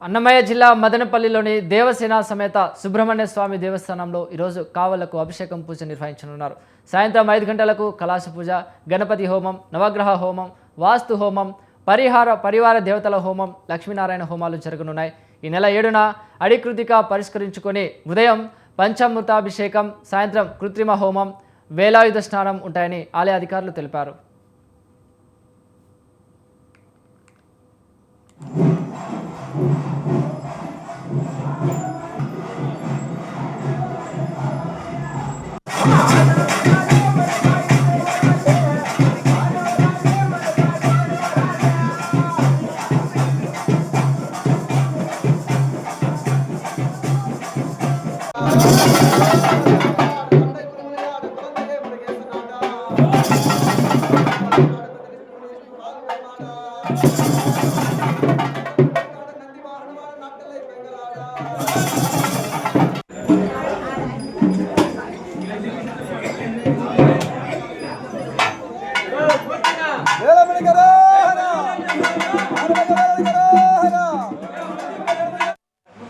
అన్నమయ్య జిల్లా మదనపల్లిలోని దేవసేన సమేత సుబ్రహ్మణ్య స్వామి దేవస్థానంలో ఈరోజు కావలకు అభిషేకం పూజ నిర్వహించనున్నారు. సాయంత్రం 5 గంటలకు కలాశ పూజ, గణపతి హోమం, నవగ్రహ హోమం, వాస్తు హోమం, పరివార దేవతల హోమం, లక్ష్మీనారాయణ హోమాలు జరగనున్నాయి. ఈ నెల 7న అడికృతిక పరిష్కరించుకొని ఉదయం పంచామృతాభిషేకం, సాయంత్రం కృత్రిమ హోమం, వేలాయుధ స్నానం ఉంటాయని ఆలయ అధికారులు తెలిపారు.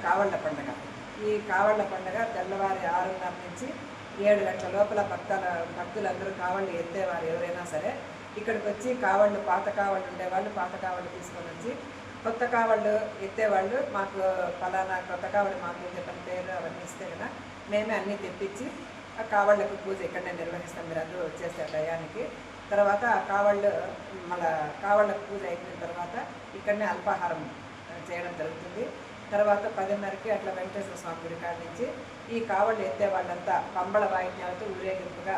కావళ్ళ పండుగ. ఈ కావళ్ళ పండుగ తెల్లవారి 6:30 నుంచి 7 గంటల లోపల భక్తులందరూ కావళ్ళు ఎత్తేవారు ఎవరైనా సరే ఇక్కడికి వచ్చి కావళ్ళు, పాత కావళ్ళు ఉండేవాళ్ళు పాత కావళ్ళు తీసుకొని వచ్చి కొత్త కావళ్ళు ఎత్తేవాళ్ళు మాకు ఫలానా కొత్త కావళ్ళు మాకు చెప్పని పేరు అవన్నీ ఇస్తే కదా మేమే అన్నీ తెప్పించి ఆ కావళ్ళకు పూజ ఇక్కడనే నిర్వహిస్తాం. మీరు అందరూ వచ్చేస్తే టయానికి. తర్వాత ఆ కావళ్ళు మళ్ళా కావళ్ళకు పూజ అయిపోయిన తర్వాత ఇక్కడనే అల్పాహారం చేయడం జరుగుతుంది. తర్వాత 10:30కి అట్లా వెంకటేశ్వర స్వామి గుడి కాడ నుంచి ఈ కావళ్ళు ఎత్తే వాళ్ళంతా పంబళ వాయిద్యాలతో ఊరేగింపుగా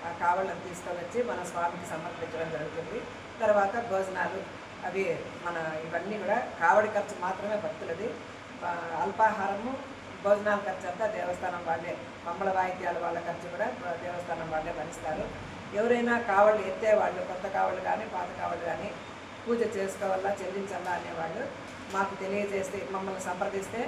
ఆ కావళ్ళను తీసుకొని వచ్చి మన స్వామికి సమర్పించడం జరుగుతుంది. తర్వాత భోజనాలు అవి ఇవన్నీ కూడా కావడి ఖర్చు మాత్రమే భక్తులది. అల్పాహారము భోజనాల ఖర్చు అంతా దేవస్థానం వాళ్ళే, పంబళ వాయిద్యాల వాళ్ళ ఖర్చు కూడా దేవస్థానం వాళ్ళే భరిస్తారు. ఎవరైనా కావళ్ళు ఎత్తేవాళ్ళు, కొత్త కావళ్ళు కానీ పాత కావళ్ళు కానీ పూజ చేసుకోవాలా చెల్లించాలా అనేవాళ్ళు మాకు తెలియజేస్తే మమ్మల్ని సంప్రదిస్తే